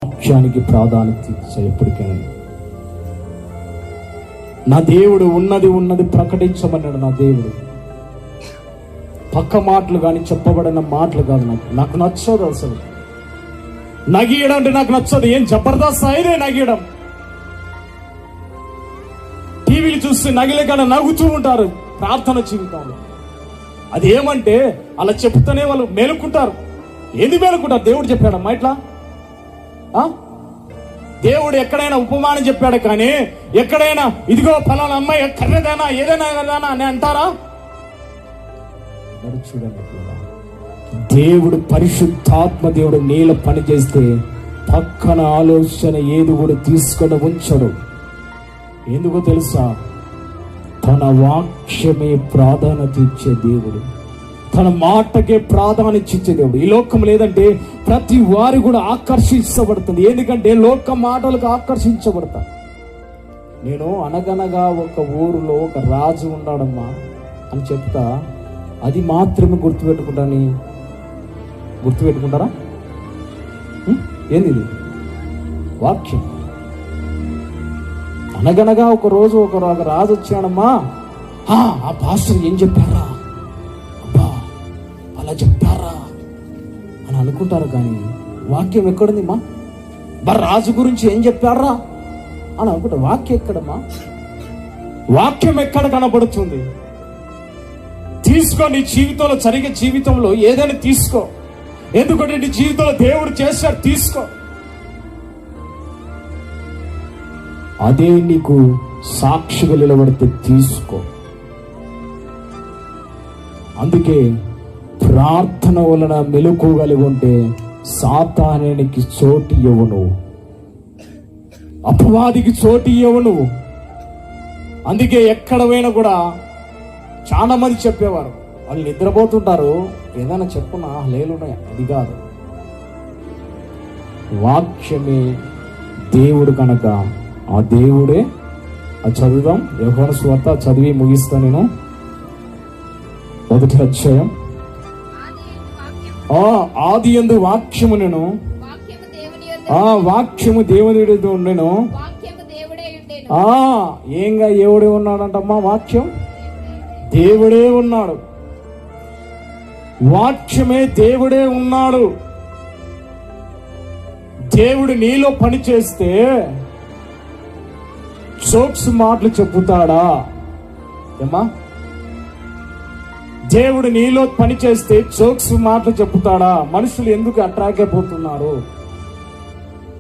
వాక్యానికి ప్రాధాన్యత ఇచ్చా ఎప్పటికైనా. నా దేవుడు ఉన్నది ప్రకటించమన్నాడు. నా దేవుడు పక్క మాటలు కానీ చెప్పబడిన మాటలు కాదు. నాకు నచ్చదు అసలు. నగీయడం అంటే నాకు నచ్చదు. ఏం జబర్దస్త్ అయిదే నగీయడం. టీవీలు చూస్తే నగిలే కానీ నవ్వుతూ ఉంటారు ప్రార్థన జీవితంలో. అది ఏమంటే అలా చెప్తూనే వాళ్ళు మేలుకుంటారు. ఏంది మేలుకుంటారు? దేవుడు చెప్పాడమ్మా ఇట్లా. దేవుడు ఎక్కడైనా ఉపమానం చెప్పాడు కానీ ఎక్కడైనా ఇదిగో ఫలానా అమ్మాయి కర్రదానా ఏదైనా కదానా అని అంటారా? చూడండి, దేవుడు పరిశుద్ధాత్మ దేవుడు నీళ్ళ పని చేస్తే పక్కన ఆలోచన ఏది కూడా తీసుకొని ఉంచడు. ఎందుకో తెలుసా? తన వాక్యమే ప్రాధాన్యత ఇచ్చే దేవుడు, తన మాటకే ప్రాధాన్యత ఇచ్చే దేవుడు. ఈ లోకం లేదంటే ప్రతి వారి కూడా ఆకర్షించబడుతుంది. ఎందుకంటే లోక మాటలకు ఆకర్షించబడతా. నేను అనగనగా ఒక ఊరిలో ఒక రాజు ఉన్నాడమ్మా అని చెప్తా, అది మాత్రమే గుర్తుపెట్టుకుంటారా? ఏంది ఇది? వాక్యం. అనగనగా ఒక రోజు ఒక రాజు వచ్చాడమ్మా, ఆ పాస్టర్ ఏం చెప్పారా, అబ్బా అలా చెప్పారా అని అనుకుంటారు. కానీ వాక్యం ఎక్కడుంది మా? రాజు గురించి ఏం చెప్పారా అని అనుకుంటారు. వాక్యం ఎక్కడమ్మా? వాక్యం ఎక్కడ కనబడుతుంది? తీసుకో, నీ జీవితంలో జరిగే జీవితంలో ఏదైనా తీసుకో. ఎందుకంటే నీ జీవితంలో దేవుడు చేశాడు, తీసుకో. అదే నీకు సాక్షిగా నిలబడితే తీసుకో. అందుకే ప్రార్థన వలన మెలకువగలిగి ఉంటే సాతానునికి చోటు ఇవ్వను, అపవాదికి చోటు ఇవ్వను. అందుకే ఎక్కడ పోయినా కూడా చాలా మంది చెప్పేవారు, వాళ్ళు నిద్రపోతుంటారు, ఏదైనా చెప్పునా లేలున్నాయి. అది కాదు, వాక్యమే దేవుడు కనుక ఆ దేవుడే. అది చదువుదాం. యోహాను సువార్త చదివి ముగిస్తా నేను. 1వ అధ్యాయం. ఆది యందు వాక్యము నేను, వాక్యము దేవుని ఉండెను. ఏంగా దేవుడే ఉన్నాడంటమ్మా? వాక్యం దేవుడే ఉన్నాడు. వాక్యమే దేవుడే ఉన్నాడు. దేవుడు నీలో పని చేస్తే జోక్స్ మాటలు చెప్పుతాడా ఏమా? దేవుడు నీలో పని చేస్తే జోక్స్ మాటలు చెప్పుతాడా? మనుషులు ఎందుకు అట్రాక్ట్ అయిపోతున్నారు?